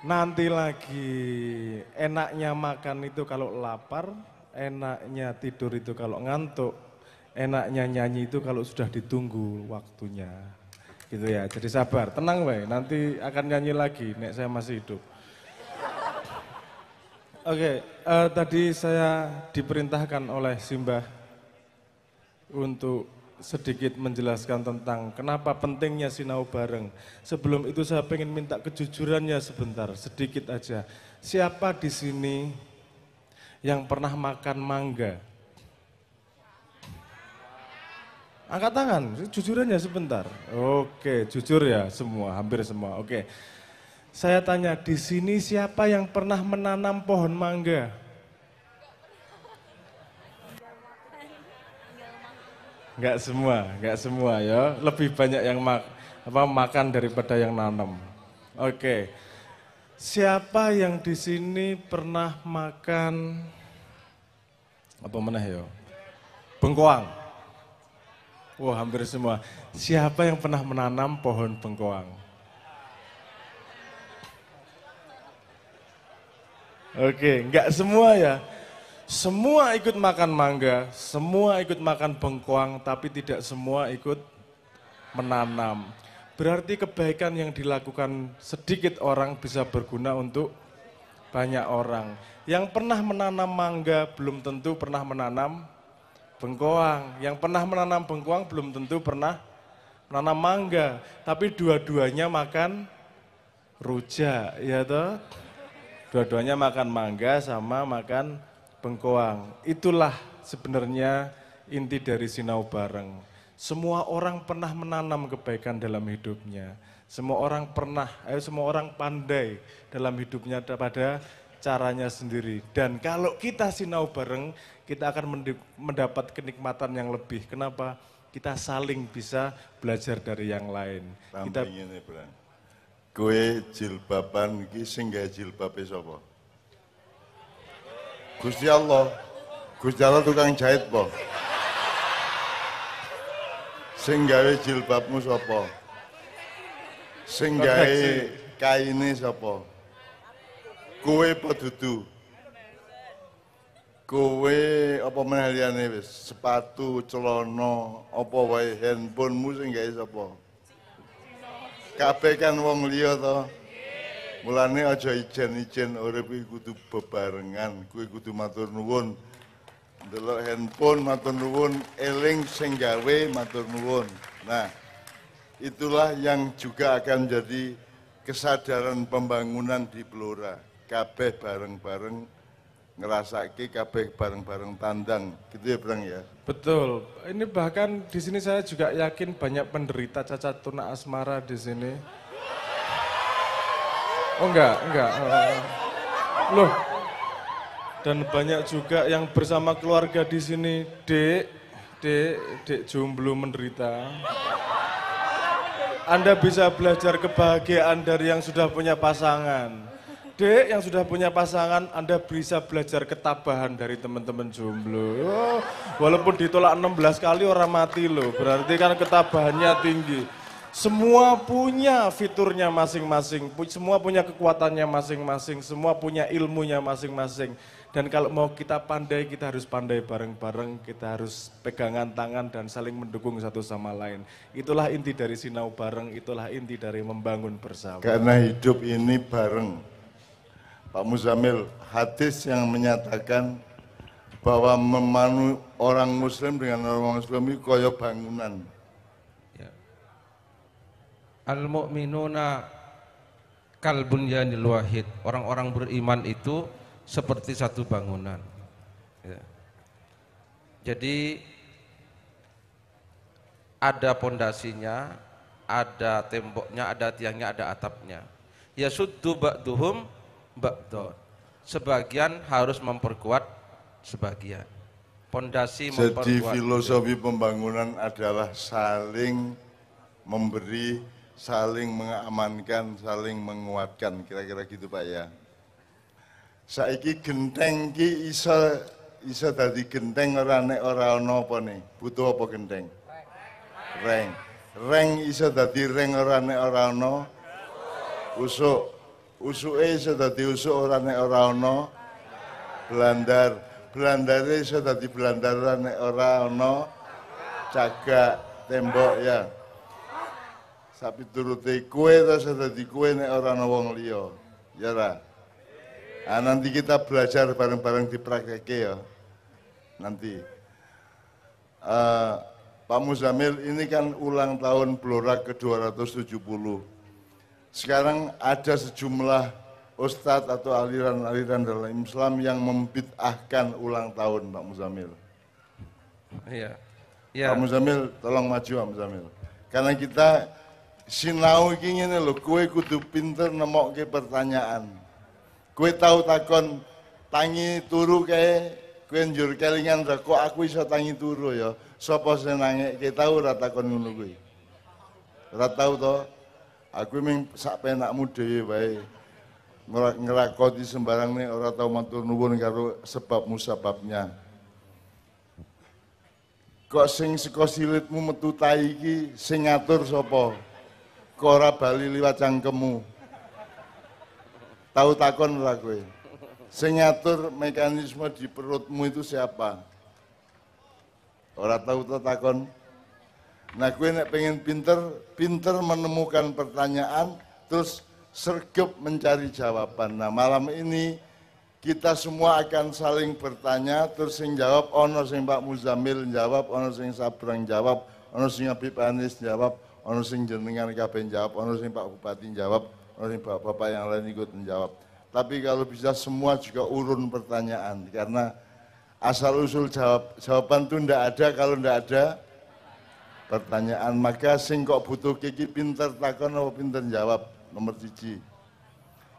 Nanti lagi enaknya makan itu kalau lapar, enaknya tidur itu kalau ngantuk, enaknya nyanyi itu kalau sudah ditunggu waktunya. Gitu ya, jadi sabar, tenang weh, nanti akan nyanyi lagi, nek saya masih hidup. Oke, tadi saya diperintahkan oleh Simbah untuk sedikit menjelaskan tentang kenapa pentingnya sinau bareng. Sebelum itu saya pengen minta kejujurannya sebentar, sedikit aja. Siapa di sini yang pernah makan mangga? Angkat tangan, jujurannya sebentar. Oke, jujur ya semua, hampir semua. Oke. Saya tanya, di sini siapa yang pernah menanam pohon mangga? Enggak semua ya. Lebih banyak yang makan daripada yang nanam. Oke. Siapa yang di sini pernah makan apa meneh ya? Bengkoang. Wah, hampir semua. Siapa yang pernah menanam pohon bengkoang? Oke, enggak semua ya. Semua ikut makan mangga, semua ikut makan bengkoang, tapi tidak semua ikut menanam. Berarti kebaikan yang dilakukan sedikit orang bisa berguna untuk banyak orang. Yang pernah menanam mangga belum tentu pernah menanam bengkoang. Yang pernah menanam bengkoang belum tentu pernah menanam mangga. Tapi dua-duanya makan rujak, ya toh? Dua-duanya makan mangga sama makan bengkoang. Itulah sebenarnya inti dari sinau bareng. Semua orang pernah menanam kebaikan dalam hidupnya. Semua orang semua orang pandai dalam hidupnya pada caranya sendiri. Dan kalau kita sinau bareng, kita akan mendapat kenikmatan yang lebih. Kenapa? Kita saling bisa belajar dari yang lain. Kita Kowe jilbaban iki sing gawe jilbabe sapa? Gusti Allah. Gusti Allah tukang jahit po. Sing gawe jilbabmu sapa? Sing gawe kaine sapa? Kowe apa dudu? Kowe apa meneh liyane wis? Sepatu, celana, apa wae handphonemu sing gawe sapa? Kabeh kan wong liya to. Mulane aja ijen-ijen urip iki kudu bebarengan, kuwi kudu matur nuwun. Ndelok handphone matur nuwun, eling sing gawe matur nuwun. Nah, itulah yang juga akan jadi kesadaran pembangunan di Blora. Kabeh bareng-bareng ngerasake, kabeh bareng-bareng tandang. Gitu ya, Brang ya. Betul. Ini bahkan di sini saya juga yakin banyak penderita cacat tuna asmara di sini. Oh enggak. Loh. Dan banyak juga yang bersama keluarga di sini, dek jomblo menderita. Anda bisa belajar kebahagiaan dari yang sudah punya pasangan. Dek yang sudah punya pasangan, Anda bisa belajar ketabahan dari teman-teman jomblo. Oh, walaupun ditolak 16 kali orang mati loh, berarti kan ketabahannya tinggi. Semua punya fiturnya masing-masing, semua punya kekuatannya masing-masing, semua punya ilmunya masing-masing. Dan kalau mau kita pandai, kita harus pandai bareng-bareng, kita harus pegangan tangan dan saling mendukung satu sama lain. Itulah inti dari sinau bareng, itulah inti dari membangun bersama. Karena hidup ini bareng. Pak Muzamil, hadis yang menyatakan bahwa orang muslim dengan orang muslim itu kaya bangunan. Ya. Al-mu'minuna kal bunyanil wahid. Orang-orang beriman itu seperti satu bangunan. Ya. Jadi ada pondasinya, ada temboknya, ada tiangnya, ada atapnya. Ya suddu ba'duhum ba'don. Sebagian harus memperkuat sebagian. Pondasi memperkuat. Jadi filosofi pembangunan adalah saling memberi, saling mengamankan, saling menguatkan. Kira-kira gitu Pak ya. Saiki genteng ki iso dadi genteng ora nek ora ana apa nih? Butuh apa genteng? Reng. Reng iso dadi reng ora nek ora ana usuk. Usuke iso dadi usuk ora nek ora ana blandar. Blandare iso dadi blandar ora nek ora ana cagak tembok ya. Sapi turute kue terus dadi kue nek ora ana wong liya. Ya ra. Nah, nanti kita belajar bareng-bareng di prakteke ya. Nanti. Pak Muzamil, ini kan ulang tahun Blora ke-270. Sekarang ada sejumlah ustadz atau aliran-aliran dalam Islam yang membid'ahkan ulang tahun, Pak Muzamil. Iya. Pak Muzamil, tolong maju Pak Muzamil. Karena kita sinau iki ngene lho, kowe kudu pinter nemokke pertanyaan. Kowe tahu takon tangi turu kae, kowe njur kelingan ra kok aku iso tangi turu ya. Sapa sing nangekke tahu ora takon ngono kuwi. Ora tahu to? Aku mung sak penakmu dhewe wae. Ngerakoti sembarang nih ora tau matur nuwun karo sebab musababnya. Kok sing saka silitmu metu tai iki sing ngatur sapa? Kok ora bali liwat cangkemmu? Tahu takon ora kowe? Sing ngatur mekanisme di perutmu itu siapa? Ora tahu to takon? Nah kowe nek pengen pinter menemukan pertanyaan terus sergap mencari jawaban. Nah malam ini kita semua akan saling bertanya, terus sing jawab, ono sing Pak Muzamil jawab, ono sing Sabrang jawab, ono sing Habib Anis jawab, ono sing jenengan kabeh jawab, ono sing Pak Bupati jawab, ono sing bapak-bapak yang lain ikut menjawab. Tapi kalau bisa semua juga urun pertanyaan, karena asal usul jawaban itu ndak ada kalau ndak ada pertanyaan. Maka sing kok butuh kiki pinter takon apa pinter jawab. Nomor 1,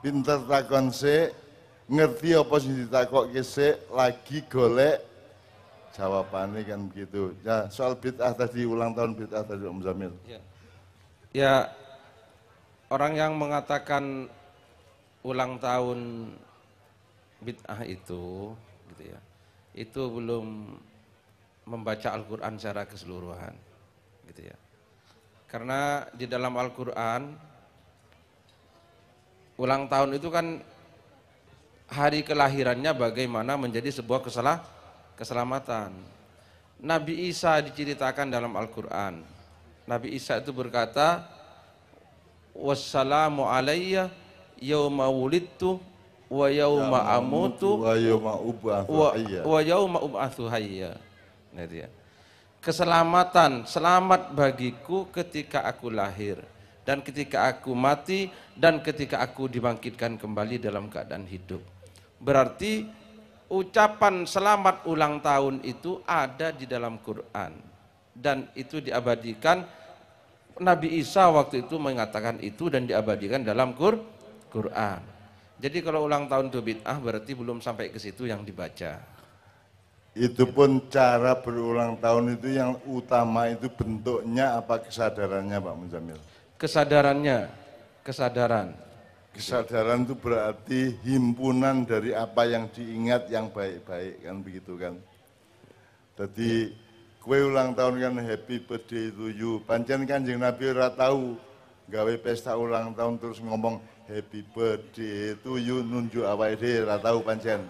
pinter takon sik, ngerti apa sing ditakokke sik, lagi golek jawabannya kan begitu. Ya, soal bid'ah tadi, ulang tahun bid'ah tadi Om Zamil. Ya, orang yang mengatakan ulang tahun bid'ah itu, gitu ya, itu belum membaca Al-Quran secara keseluruhan, gitu ya. Karena di dalam Al-Quran ulang tahun itu kan hari kelahirannya bagaimana menjadi sebuah keselamatan. Nabi Isa diceritakan dalam Al-Quran. Nabi Isa itu berkata, wassalamu alayya yawma wulidtu wa yawma amutu wa yawma ub'atsu hayya. Nah, itu ya. Keselamatan, selamat bagiku ketika aku lahir, dan ketika aku mati, dan ketika aku dibangkitkan kembali dalam keadaan hidup. Berarti ucapan selamat ulang tahun itu ada di dalam Quran, dan itu diabadikan. Nabi Isa waktu itu mengatakan itu dan diabadikan dalam Quran. Jadi kalau ulang tahun itu bid'ah berarti belum sampai ke situ yang dibaca. Itu pun cara berulang tahun itu yang utama itu bentuknya apa kesadarannya Pak Muzamil? Kesadaran itu berarti himpunan dari apa yang diingat yang baik-baik kan begitu kan. Jadi kue ulang tahun kan happy birthday to you. Pancen Kanjeng Nabi ora tahu gawe pesta ulang tahun terus ngomong happy birthday to you nunjuk awake dhewe ora tahu pancen.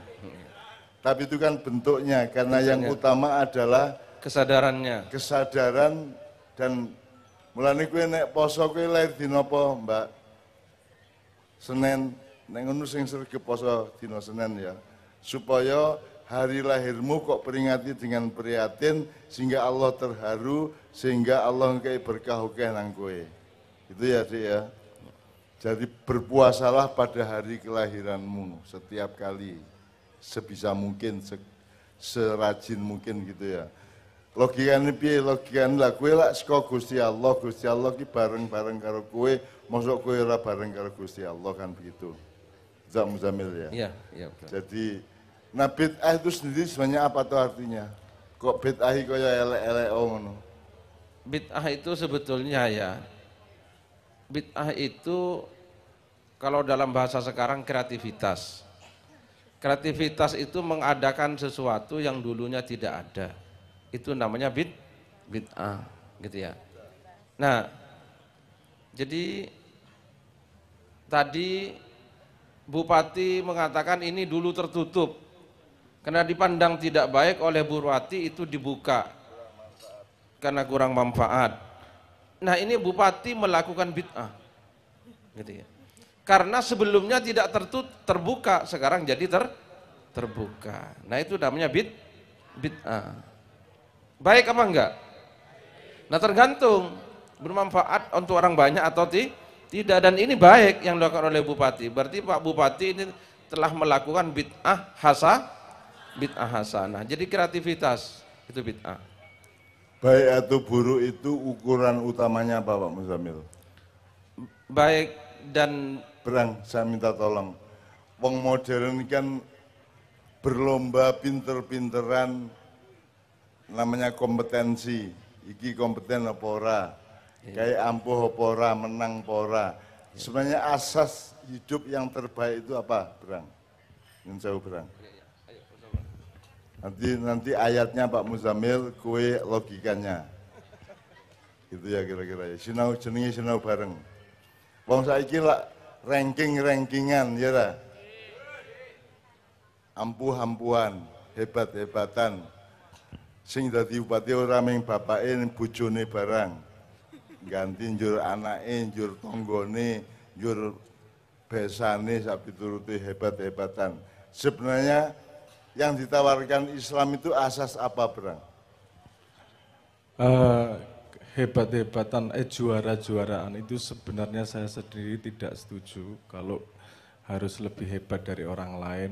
Tapi itu kan bentuknya karena yang utama adalah kesadarannya. Kesadaran dan mulane kowe nek poso kowe lair dina apa, Mbak? Senin, nek ngono sing sregep poso dina Senin ya. Supaya hari lahirmu kok peringati dengan prihatin sehingga Allah terharu, sehingga Allah ngekei berkah akeh nang kowe. Itu ya, Dik ya. Jadi berpuasalah pada hari kelahiranmu setiap kali sebisa mungkin, serajin mungkin gitu ya. Logikane piye? Logikane lah kowe lak saka Gusti Allah ki bareng-bareng karo kowe, mosok kowe ora bareng karo Gusti Allah kan begitu. Zak Muzamil ya. Iya, betul. Jadi nah bid'ah itu sendiri sebenarnya apa tuh artinya? Kok bid'ahi kaya elek-elek ngono? Bid'ah itu sebetulnya ya, bid'ah itu kalau dalam bahasa sekarang kreativitas. Kreativitas itu mengadakan sesuatu yang dulunya tidak ada. Itu namanya bid'ah, gitu ya. Nah, jadi tadi Bupati mengatakan ini dulu tertutup. Karena dipandang tidak baik oleh Bupati itu dibuka. Karena kurang manfaat. Nah ini Bupati melakukan bid'ah. Gitu ya. Karena sebelumnya tidak terbuka, sekarang jadi terbuka. Nah itu namanya bid'ah. Baik apa enggak? Nah tergantung, bermanfaat untuk orang banyak atau tidak. Dan ini baik yang dilakukan oleh Bupati. Berarti Pak Bupati ini telah melakukan bid'ah hasanah. Jadi kreativitas itu bid'ah. Baik atau buruk itu ukuran utamanya apa Pak Muzamil? Baik dan Berang, saya minta tolong. Wong modern kan berlomba pinter-pinteran, namanya kompetensi. Iki kompeten apa ora? Kayak ampuh apa ora, menang apa ora. Sebenarnya asas hidup yang terbaik itu apa, Berang? Ingin saya Berang. Nanti ayatnya Pak Muzamil, kue logikanya. Gitu ya kira-kira ya. Sinau jenenge sinau bareng. Wong saiki lak rankingan ya ra. Ampuh-ampuhan, hebat-hebatan. Sing dadi bupati ora mung bapake bojone barang. Ganti njur anake, njur tanggane, njur besane sak pituruté hebat-hebatan. Sebenarnya yang ditawarkan Islam itu asas apa, Bang? Hebat-hebatan, juara-juaraan itu sebenarnya saya sendiri tidak setuju kalau harus lebih hebat dari orang lain.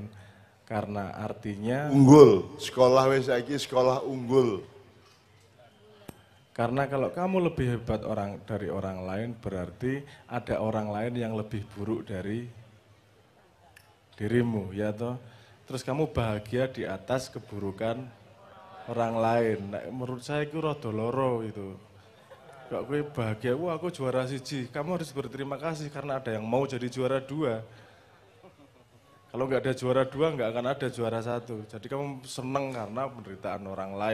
Karena artinya unggul, sekolah wis saiki sekolah unggul. Karena kalau kamu lebih hebat dari orang lain berarti ada orang lain yang lebih buruk dari dirimu, ya toh. Terus kamu bahagia di atas keburukan orang lain. Nah, menurut saya itu rada loro itu. Kok gue bahagia, wah aku juara siji, kamu harus berterima kasih karena ada yang mau jadi juara dua. Kalau nggak ada juara dua, nggak akan ada juara satu. Jadi kamu seneng karena penderitaan orang lain.